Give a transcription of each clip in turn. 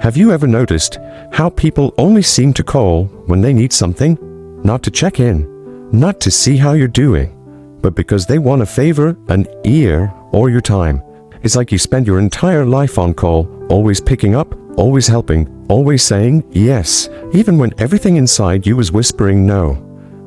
Have you ever noticed how people only seem to call when they need something? Not to check in, not to see how you're doing, but because they want a favor, an ear, or your time. It's like you spend your entire life on call, always picking up, always helping, always saying yes, even when everything inside you is whispering no.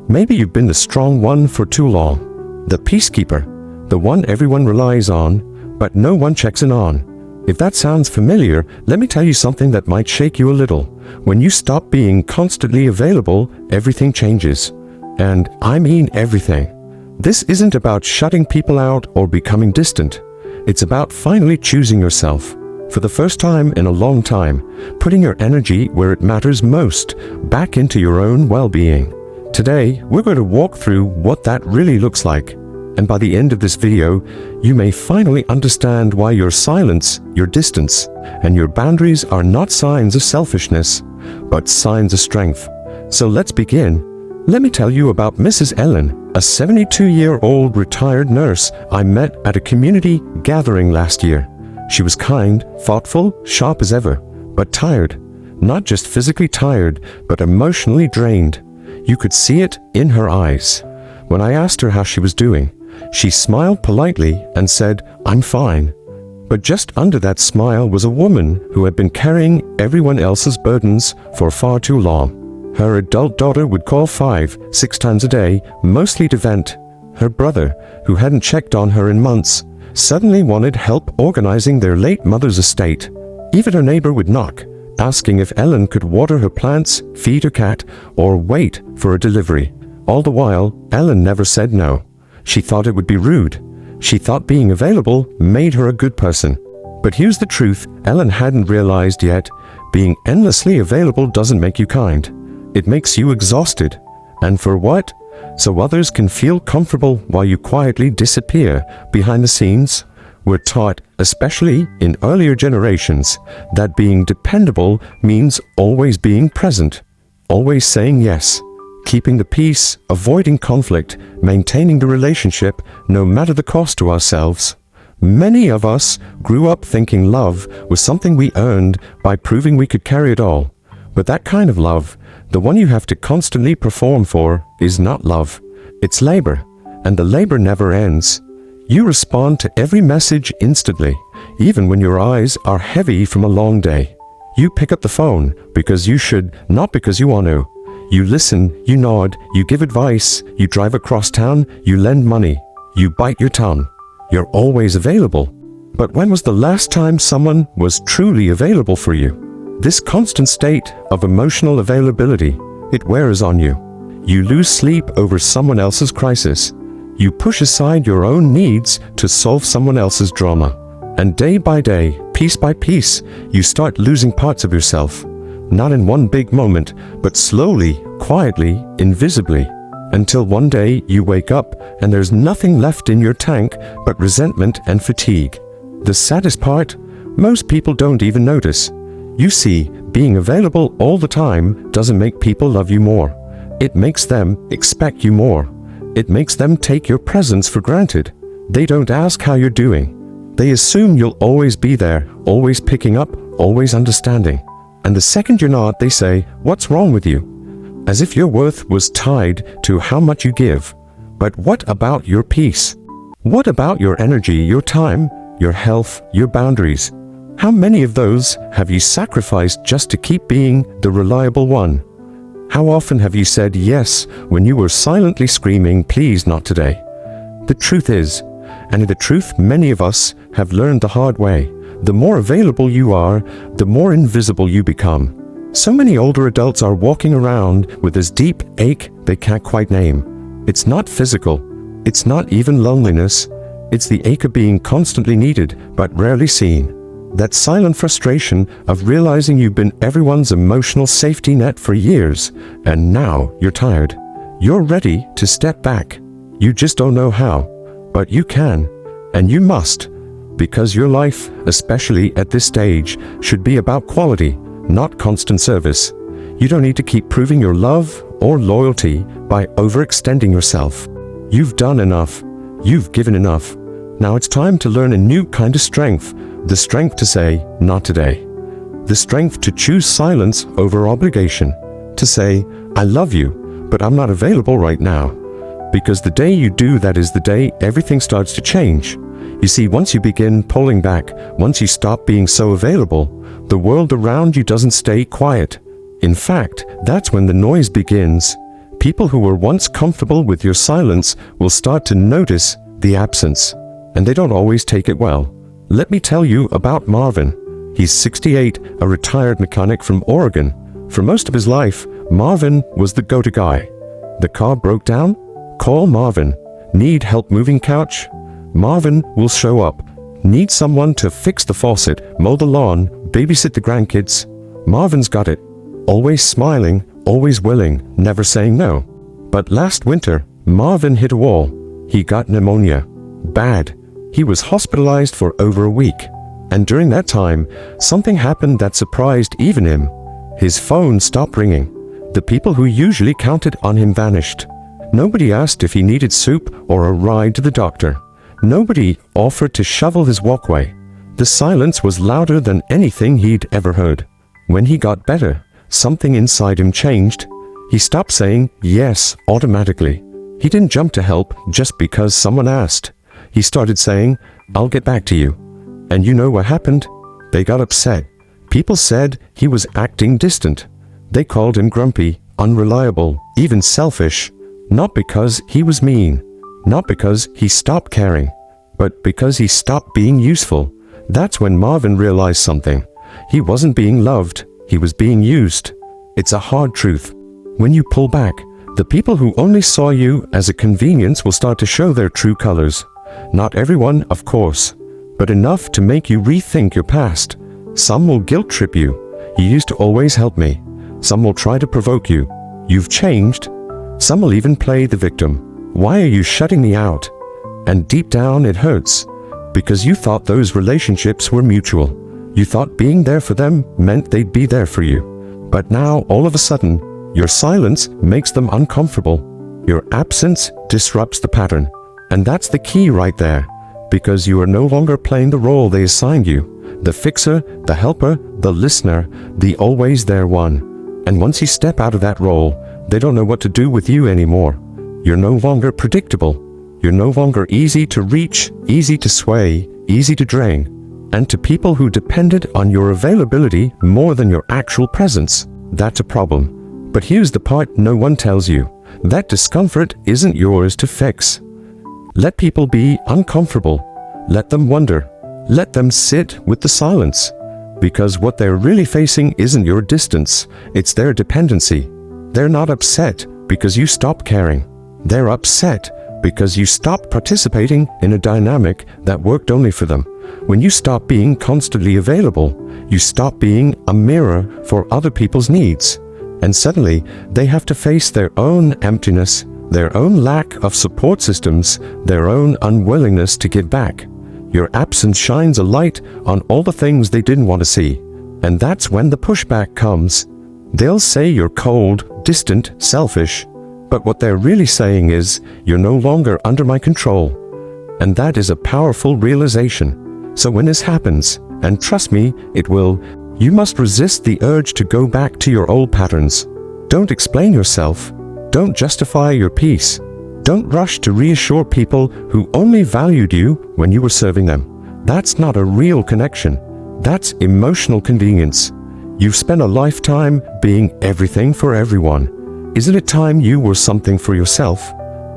Maybe you've been the strong one for too long, the peacekeeper, the one everyone relies on, but no one checks in on. If that sounds familiar, let me tell you something that might shake you a little. When you stop being constantly available, everything changes. And I mean everything. This isn't about shutting people out or becoming distant. It's about finally choosing yourself. For the first time in a long time, putting your energy where it matters most, back into your own well-being. Today, we're going to walk through what that really looks like. And by the end of this video, you may finally understand why your silence, your distance, and your boundaries are not signs of selfishness, but signs of strength. So let's begin. Let me tell you about Mrs. Ellen, a 72-year-old retired nurse I met at a community gathering last year. She was kind, thoughtful, sharp as ever, but tired. Not just physically tired, but emotionally drained. You could see it in her eyes. When I asked her how she was doing, she smiled politely and said, "I'm fine." But just under that smile was a woman who had been carrying everyone else's burdens for far too long. Her adult daughter would call 5-6 times a day, mostly to vent. Her brother, who hadn't checked on her in months, suddenly wanted help organizing their late mother's estate. Even her neighbor would knock, asking if Ellen could water her plants, feed her cat, or wait for a delivery. All the while, Ellen never said no. She thought it would be rude. She thought being available made her a good person. But here's the truth Ellen hadn't realized yet. Being endlessly available doesn't make you kind. It makes you exhausted. And for what? So others can feel comfortable while you quietly disappear behind the scenes. We're taught, especially in earlier generations, that being dependable means always being present, always saying yes. Keeping the peace, avoiding conflict, maintaining the relationship, no matter the cost to ourselves. Many of us grew up thinking love was something we earned by proving we could carry it all. But that kind of love, the one you have to constantly perform for, is not love. It's labor, and the labor never ends. You respond to every message instantly, even when your eyes are heavy from a long day. You pick up the phone because you should, not because you want to. You listen, you nod, you give advice, you drive across town, you lend money, you bite your tongue. You're always available. But when was the last time someone was truly available for you? This constant state of emotional availability, it wears on you. You lose sleep over someone else's crisis. You push aside your own needs to solve someone else's drama. And day by day, piece by piece, you start losing parts of yourself. Not in one big moment, but slowly, quietly, invisibly, until one day you wake up and there's nothing left in your tank but resentment and fatigue. The saddest part, most people don't even notice. You see, being available all the time doesn't make people love you more. It makes them expect you more. It makes them take your presence for granted. They don't ask how you're doing. They assume you'll always be there, always picking up, always understanding. And the second you're not, they say, "What's wrong with you?" As if your worth was tied to how much you give. But what about your peace? What about your energy, your time, your health, your boundaries? How many of those have you sacrificed just to keep being the reliable one? How often have you said yes when you were silently screaming, "Please, not today"? The truth is, and the truth many of us have learned the hard way, the more available you are, the more invisible you become. So many older adults are walking around with this deep ache they can't quite name. It's not physical. It's not even loneliness. It's the ache of being constantly needed, but rarely seen. That silent frustration of realizing you've been everyone's emotional safety net for years, and now you're tired. You're ready to step back. You just don't know how. But you can, and you must. Because your life, especially at this stage, should be about quality, not constant service. You don't need to keep proving your love or loyalty by overextending yourself. You've done enough. You've given enough. Now it's time to learn a new kind of strength, the strength to say, "Not today." the strength to choose silence over obligation, to say, I love you, but I'm not available right now. Because the day you do that is the day everything starts to change. You see, once you begin pulling back, once you stop being so available, the world around you doesn't stay quiet. In fact, that's when the noise begins. People who were once comfortable with your silence will start to notice the absence, and they don't always take it well. Let me tell you about Marvin. He's 68, a retired mechanic from Oregon. For most of his life, Marvin was the go-to guy. The car broke down? Call Marvin. Need help moving couch? Marvin will show up. Need someone to fix the faucet, mow the lawn, babysit the grandkids? Marvin's got it. Always smiling, always willing, never saying no. But last winter, Marvin hit a wall. He got pneumonia. Bad. He was hospitalized for over a week. And during that time, something happened that surprised even him. His phone stopped ringing. The people who usually counted on him vanished. Nobody asked if he needed soup or a ride to the doctor. Nobody offered to shovel his walkway. The silence was louder than anything he'd ever heard. When he got better, something inside him changed. He stopped saying yes automatically. He didn't jump to help just because someone asked. He started saying, I'll get back to you. And you know what happened? They got upset. People said he was acting distant. They called him grumpy, unreliable, even selfish. Not because he was mean, not because he stopped caring, but because he stopped being useful. That's when Marvin realized something. He wasn't being loved, he was being used. It's a hard truth. When you pull back, the people who only saw you as a convenience will start to show their true colors. Not everyone, of course, but enough to make you rethink your past. Some will guilt trip you. You used to always help me. Some will try to provoke you. You've changed. Some will even play the victim. Why are you shutting me out? And deep down it hurts, because you thought those relationships were mutual. You thought being there for them meant they'd be there for you. But now, all of a sudden, your silence makes them uncomfortable. Your absence disrupts the pattern. And that's the key right there, because you are no longer playing the role they assigned you. The fixer, the helper, the listener, the always there one. And once you step out of that role, they don't know what to do with you anymore. You're no longer predictable. You're no longer easy to reach, easy to sway, easy to drain. And to people who depended on your availability more than your actual presence, that's a problem. But here's the part no one tells you. That discomfort isn't yours to fix. Let people be uncomfortable. Let them wonder. Let them sit with the silence. Because what they're really facing isn't your distance, it's their dependency. They're not upset because you stopped caring. They're upset because you stopped participating in a dynamic that worked only for them. When you stop being constantly available, you stop being a mirror for other people's needs. And suddenly, they have to face their own emptiness, their own lack of support systems, their own unwillingness to give back. Your absence shines a light on all the things they didn't want to see. And that's when the pushback comes. They'll say you're cold, distant, selfish. But what they're really saying is, you're no longer under my control. And that is a powerful realization. So when this happens, and trust me, it will, you must resist the urge to go back to your old patterns. Don't explain yourself. Don't justify your peace. Don't rush to reassure people who only valued you when you were serving them. That's not a real connection. That's emotional convenience. You've spent a lifetime being everything for everyone. Isn't it time you were something for yourself?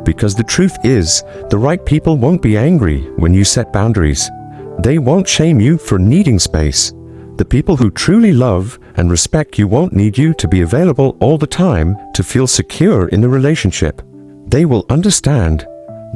Because the truth is, the right people won't be angry when you set boundaries. They won't shame you for needing space. The people who truly love and respect you won't need you to be available all the time to feel secure in the relationship. They will understand.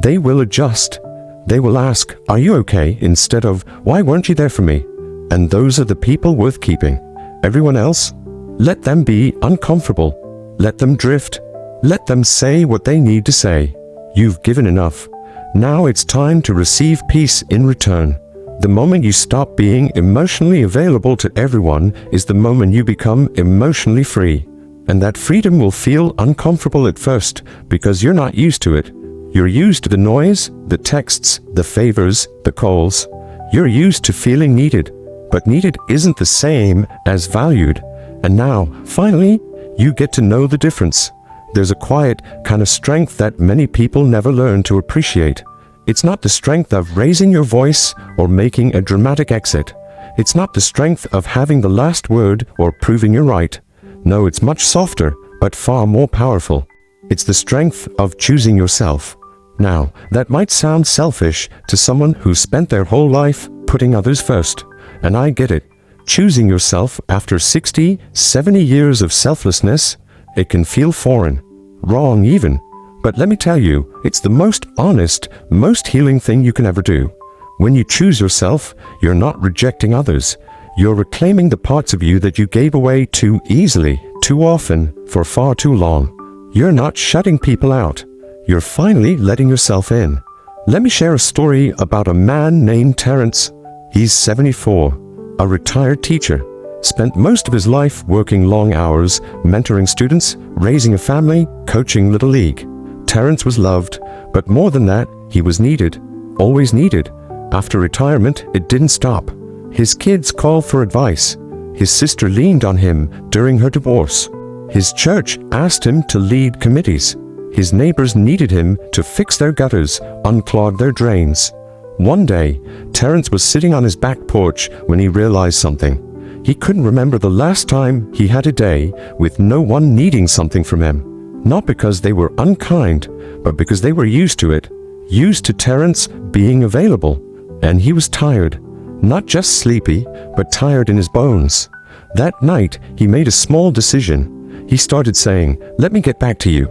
They will adjust. They will ask, are you okay? Instead of, why weren't you there for me? And those are the people worth keeping. Everyone else, let them be uncomfortable. Let them drift. Let them say what they need to say. You've given enough. Now it's time to receive peace in return. The moment you stop being emotionally available to everyone is the moment you become emotionally free. And that freedom will feel uncomfortable at first because you're not used to it. You're used to the noise, the texts, the favors, the calls. You're used to feeling needed. but needed isn't the same as valued. And now, finally, you get to know the difference. There's a quiet kind of strength that many people never learn to appreciate. It's not the strength of raising your voice or making a dramatic exit. It's not the strength of having the last word or proving you're right. No, it's much softer, but far more powerful. It's the strength of choosing yourself. Now, that might sound selfish to someone who spent their whole life putting others first. And I get it. Choosing yourself after 60, 70 years of selflessness, it can feel foreign, wrong even. But let me tell you, it's the most honest, most healing thing you can ever do. When you choose yourself, you're not rejecting others. You're reclaiming the parts of you that you gave away too easily, too often, for far too long. You're not shutting people out. You're finally letting yourself in. Let me share a story about a man named Terrence. He's 74, a retired teacher. Spent most of his life working long hours, mentoring students, raising a family, coaching Little League. Terrence was loved, but more than that, he was needed, always needed. After retirement, it didn't stop. His kids called for advice. His sister leaned on him during her divorce. His church asked him to lead committees. His neighbors needed him to fix their gutters, unclog their drains. One day, Terrence was sitting on his back porch when he realized something. He couldn't remember the last time he had a day with no one needing something from him. Not because they were unkind, but because they were used to it. Used to Terrence being available. And he was tired. Not just sleepy, but tired in his bones. That night, he made a small decision. He started saying, "Let me get back to you."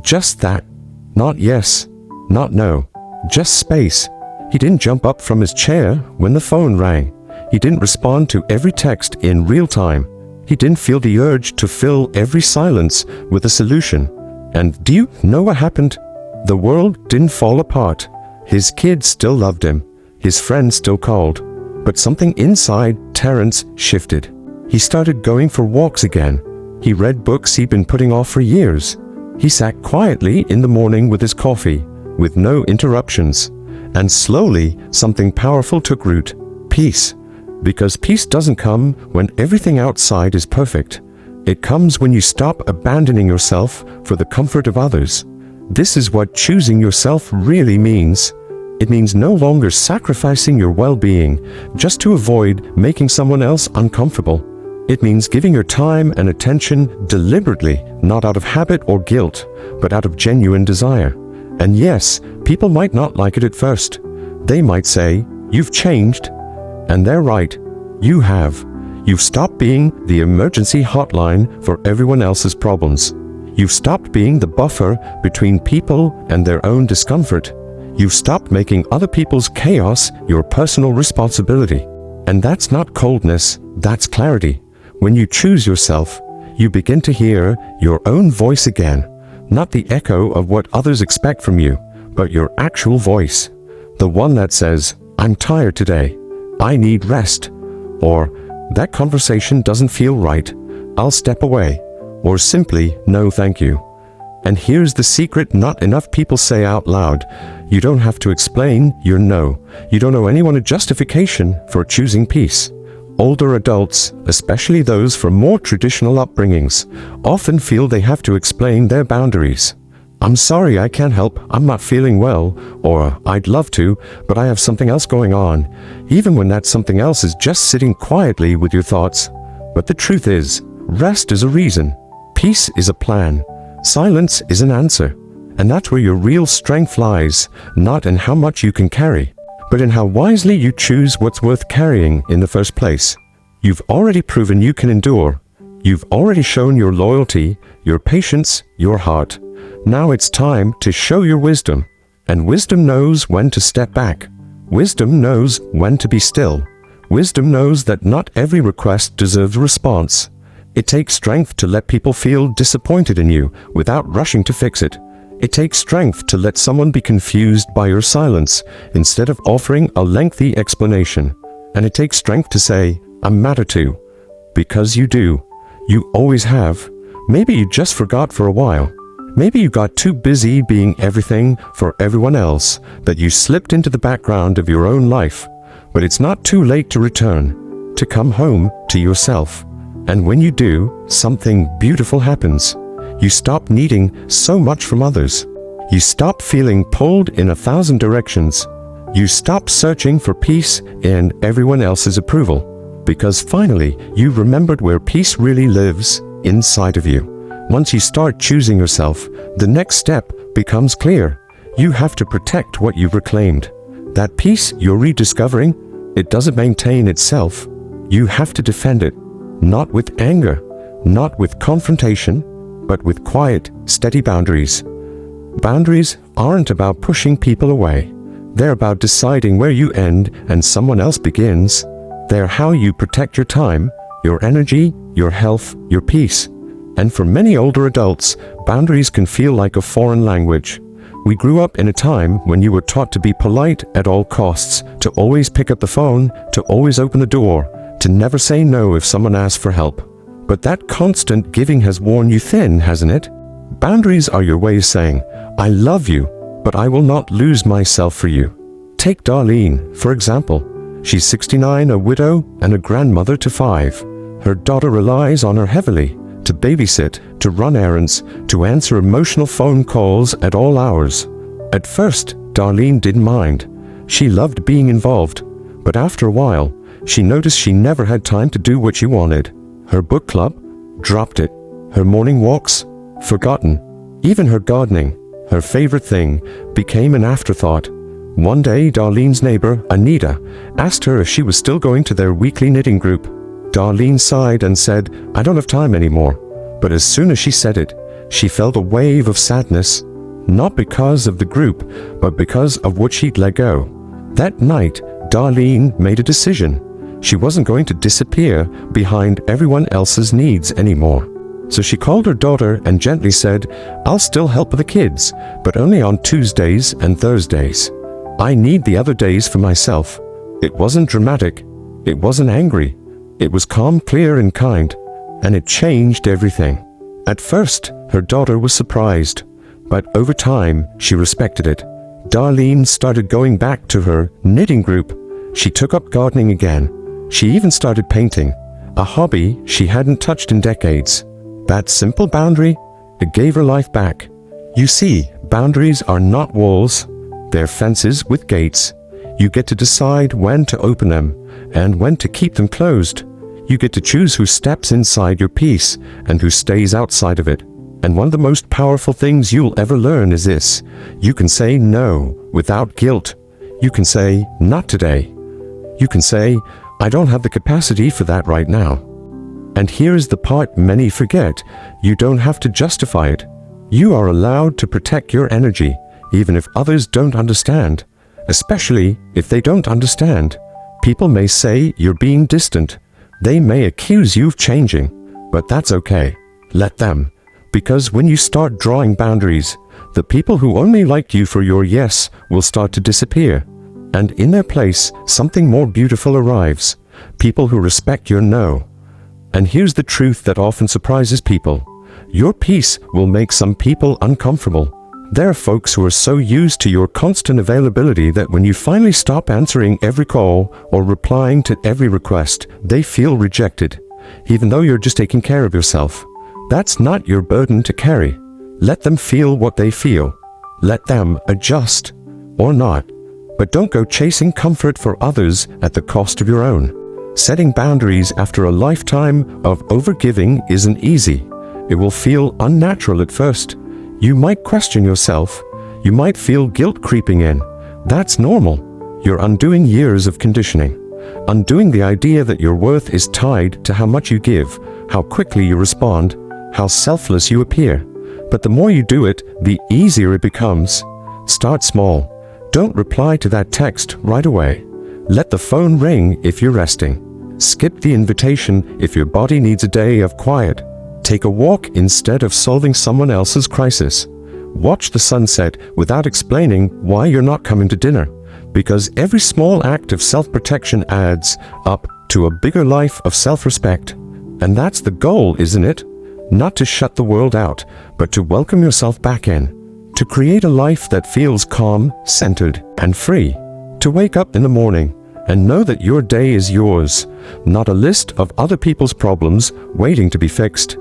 Just that. Not yes, not no, just space. He didn't jump up from his chair when the phone rang. He didn't respond to every text in real time. He didn't feel the urge to fill every silence with a solution. And do you know what happened? The world didn't fall apart. His kids still loved him. His friends still called. But something inside Terrence shifted. He started going for walks again. He read books he'd been putting off for years. He sat quietly in the morning with his coffee, with no interruptions. And slowly, something powerful took root. Peace. Because peace doesn't come when everything outside is perfect. It comes when you stop abandoning yourself for the comfort of others. This is what choosing yourself really means. It means no longer sacrificing your well-being just to avoid making someone else uncomfortable. It means giving your time and attention deliberately, not out of habit or guilt, but out of genuine desire. And yes, people might not like it at first. They might say, "You've changed." And they're right. You have. You've stopped being the emergency hotline for everyone else's problems. You've stopped being the buffer between people and their own discomfort. You've stopped making other people's chaos your personal responsibility. And that's not coldness, that's clarity. When you choose yourself, you begin to hear your own voice again. Not the echo of what others expect from you, but your actual voice. The one that says, "I'm tired today. I need rest." Or, "That conversation doesn't feel right. I'll step away." Or simply, "No, thank you." And here's the secret not enough people say out loud. You don't have to explain your no. You don't owe anyone a justification for choosing peace. Older adults, especially those from more traditional upbringings, often feel they have to explain their boundaries. "I'm sorry, I can't help. I'm not feeling well." Or, "I'd love to, but I have something else going on." Even when that something else is just sitting quietly with your thoughts. But the truth is, rest is a reason. Peace is a plan. Silence is an answer. And that's where your real strength lies, not in how much you can carry, but in how wisely you choose what's worth carrying in the first place. You've already proven you can endure. You've already shown your loyalty, your patience, your heart. Now it's time to show your wisdom. And wisdom knows when to step back. Wisdom knows when to be still. Wisdom knows that not every request deserves a response. It takes strength to let people feel disappointed in you without rushing to fix it. It takes strength to let someone be confused by your silence instead of offering a lengthy explanation. And it takes strength to say, "I'm matter to." Because you do. You always have. Maybe you just forgot for a while. Maybe you got too busy being everything for everyone else that you slipped into the background of your own life. But it's not too late to return. to come home to yourself. And when you do, something beautiful happens. You stop needing so much from others. You stop feeling pulled in 1,000 directions. You stop searching for peace in everyone else's approval. Because finally, you remembered where peace really lives inside of you. Once you start choosing yourself, the next step becomes clear. You have to protect what you've reclaimed. That peace you're rediscovering, it doesn't maintain itself. You have to defend it, not with anger, not with confrontation, but with quiet, steady boundaries. Boundaries aren't about pushing people away. They're about deciding where you end and someone else begins. They're how you protect your time, your energy, your health, your peace. And for many older adults, boundaries can feel like a foreign language. We grew up in a time when you were taught to be polite at all costs, to always pick up the phone, to always open the door, to never say no if someone asks for help. But that constant giving has worn you thin, hasn't it? Boundaries are your way of saying, I love you, but I will not lose myself for you. Take Darlene, for example. She's 69, a widow, and a grandmother to 5. Her daughter relies on her heavily to babysit, to run errands, to answer emotional phone calls at all hours. At first, Darlene didn't mind. She loved being involved. But after a while, she noticed she never had time to do what she wanted. Her book club? Dropped it. Her morning walks? Forgotten. Even her gardening, her favorite thing, became an afterthought. One day, Darlene's neighbor, Anita, asked her if she was still going to their weekly knitting group. Darlene sighed and said, I don't have time anymore. But as soon as she said it, she felt a wave of sadness, not because of the group, but because of what she'd let go. That night, Darlene made a decision. She wasn't going to disappear behind everyone else's needs anymore. So she called her daughter and gently said, I'll still help the kids, but only on Tuesdays and Thursdays. I need the other days for myself. It wasn't dramatic. It wasn't angry. It was calm, clear, and kind. And it changed everything. At first, her daughter was surprised. But over time, she respected it. Darlene started going back to her knitting group. She took up gardening again. She even started painting, a hobby she hadn't touched in decades. That simple boundary, it gave her life back. You see, boundaries are not walls. They're fences with gates. You get to decide when to open them and when to keep them closed. You get to choose who steps inside your peace and who stays outside of it. And one of the most powerful things you'll ever learn is this. You can say no without guilt. You can say, not today. You can say, I don't have the capacity for that right now. And here's the part many forget. You don't have to justify it. You are allowed to protect your energy, even if others don't understand. Especially if they don't understand. People may say you're being distant. They may accuse you of changing. But that's okay. Let them. Because when you start drawing boundaries, the people who only liked you for your yes will start to disappear. And in their place, something more beautiful arrives. People who respect your no. And here's the truth that often surprises people. Your peace will make some people uncomfortable. There are folks who are so used to your constant availability that when you finally stop answering every call or replying to every request, they feel rejected, even though you're just taking care of yourself. That's not your burden to carry. Let them feel what they feel. Let them adjust, or not. But don't go chasing comfort for others at the cost of your own. Setting boundaries after a lifetime of overgiving isn't easy. It will feel unnatural at first. You might question yourself. You might feel guilt creeping in. That's normal. You're undoing years of conditioning. Undoing the idea that your worth is tied to how much you give, how quickly you respond, how selfless you appear. But the more you do it, the easier it becomes. Start small. Don't reply to that text right away. Let the phone ring if you're resting. Skip the invitation if your body needs a day of quiet. Take a walk instead of solving someone else's crisis. Watch the sunset without explaining why you're not coming to dinner. Because every small act of self-protection adds up to a bigger life of self-respect. And that's the goal, isn't it? Not to shut the world out, but to welcome yourself back in. To create a life that feels calm, centered, and free. To wake up in the morning and know that your day is yours, not a list of other people's problems waiting to be fixed.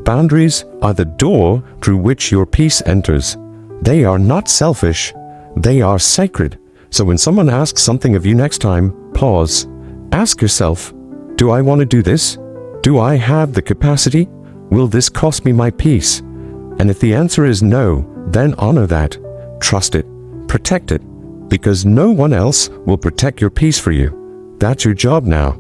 Boundaries are the door through which your peace enters. They are not selfish, they are sacred. So when someone asks something of you next time, pause. Ask yourself, do I want to do this? Do I have the capacity? Will this cost me my peace? And if the answer is no, then honor that. Trust it. Protect it. Because no one else will protect your peace for you. That's your job now.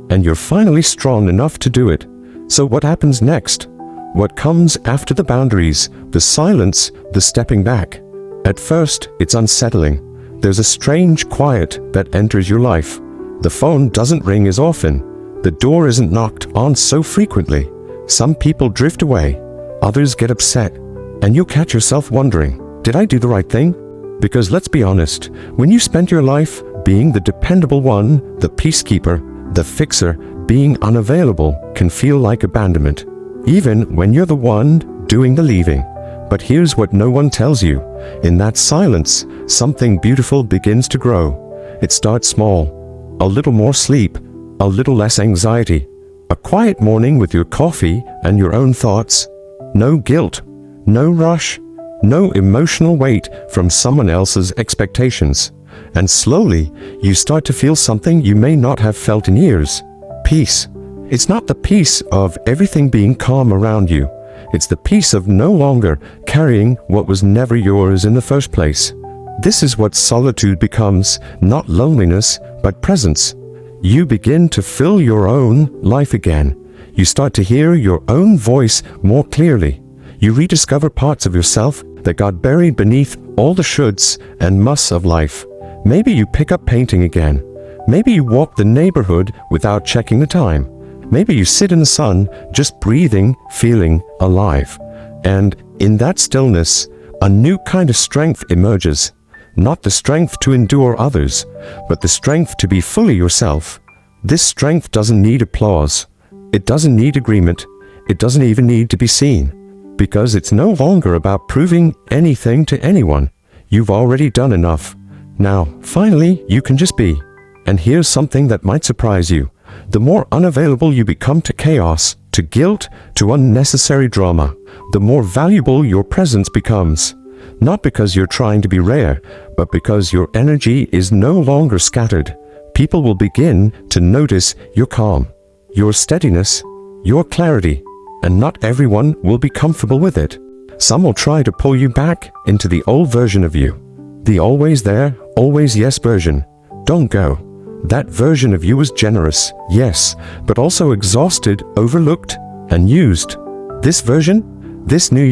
And you're finally strong enough to do it. So what happens next? What comes after the boundaries, the silence, the stepping back? At first, it's unsettling. There's a strange quiet that enters your life. The phone doesn't ring as often. The door isn't knocked on so frequently. Some people drift away. Others get upset. And you'll catch yourself wondering, did I do the right thing? Because let's be honest, when you spent your life being the dependable one, the peacekeeper, the fixer, being unavailable can feel like abandonment, even when you're the one doing the leaving. But here's what no one tells you. In that silence, something beautiful begins to grow. It starts small. A little more sleep, a little less anxiety, a quiet morning with your coffee and your own thoughts. No guilt, no rush, no emotional weight from someone else's expectations. And slowly, you start to feel something you may not have felt in years. Peace. It's not the peace of everything being calm around you. It's the peace of no longer carrying what was never yours in the first place. This is what solitude becomes, not loneliness, but presence. You begin to fill your own life again. You start to hear your own voice more clearly. You rediscover parts of yourself that got buried beneath all the shoulds and musts of life. Maybe you pick up painting again. Maybe you walk the neighborhood without checking the time. Maybe you sit in the sun, just breathing, feeling alive. And in that stillness, a new kind of strength emerges. Not the strength to endure others, but the strength to be fully yourself. This strength doesn't need applause. It doesn't need agreement. It doesn't even need to be seen. Because it's no longer about proving anything to anyone. You've already done enough. Now, finally, you can just be. And here's something that might surprise you. The more unavailable you become to chaos, to guilt, to unnecessary drama, the more valuable your presence becomes. Not because you're trying to be rare, but because your energy is no longer scattered. People will begin to notice your calm, your steadiness, your clarity, and not everyone will be comfortable with it. Some will try to pull you back into the old version of you. The always there, always yes version. Don't go. That version of you was generous, yes, but also exhausted, overlooked, and used. This version, this new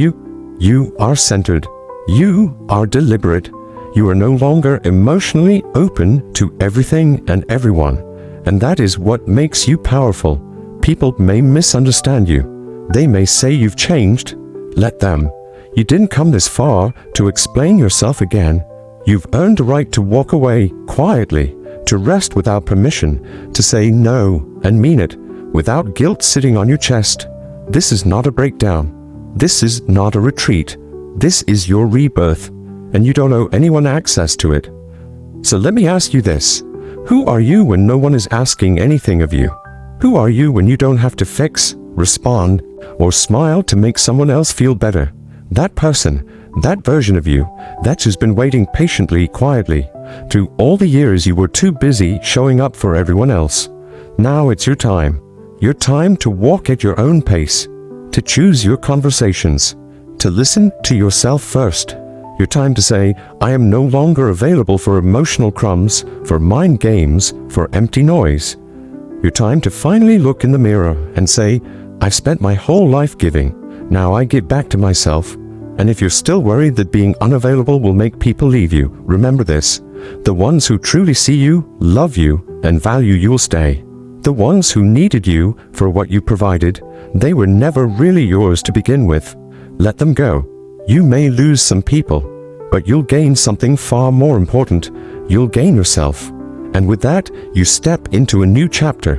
you are centered. You are deliberate. You are no longer emotionally open to everything and everyone. And that is what makes you powerful. People may misunderstand you. They may say you've changed. Let them. You didn't come this far to explain yourself again. You've earned the right to walk away quietly, to rest without permission, to say no and mean it, without guilt sitting on your chest. This is not a breakdown. This is not a retreat. This is your rebirth, and you don't owe anyone access to it. So let me ask you this. Who are you when no one is asking anything of you? Who are you when you don't have to fix, respond, or smile to make someone else feel better? That person, that version of you, that's who's been waiting patiently, quietly, through all the years you were too busy showing up for everyone else. Now it's your time to walk at your own pace, to choose your conversations, to listen to yourself first. Your time to say, I am no longer available for emotional crumbs, for mind games, for empty noise. Your time to finally look in the mirror and say, I've spent my whole life giving, now I give back to myself. And if you're still worried that being unavailable will make people leave you, remember this. The ones who truly see you, love you, and value you will stay. The ones who needed you for what you provided, they were never really yours to begin with. Let them go. You may lose some people, but you'll gain something far more important. You'll gain yourself. And with that, you step into a new chapter.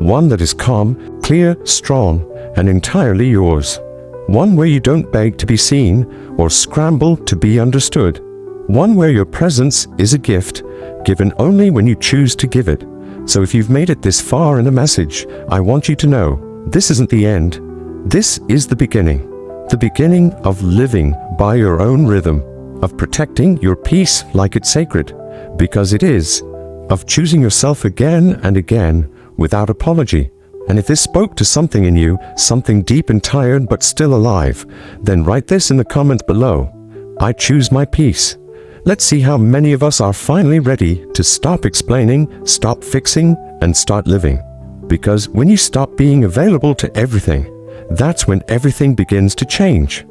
One that is calm, clear, strong, and entirely yours. One where you don't beg to be seen or scramble to be understood. One where your presence is a gift, given only when you choose to give it. So if you've made it this far in the message, I want you to know, this isn't the end. This is the beginning. The beginning of living by your own rhythm, of protecting your peace like it's sacred, because it is, of choosing yourself again and again without apology. And if this spoke to something in you, something deep and tired but still alive, then write this in the comments below. I choose my peace. Let's see how many of us are finally ready to stop explaining, stop fixing, and start living. Because when you stop being available to everything, that's when everything begins to change.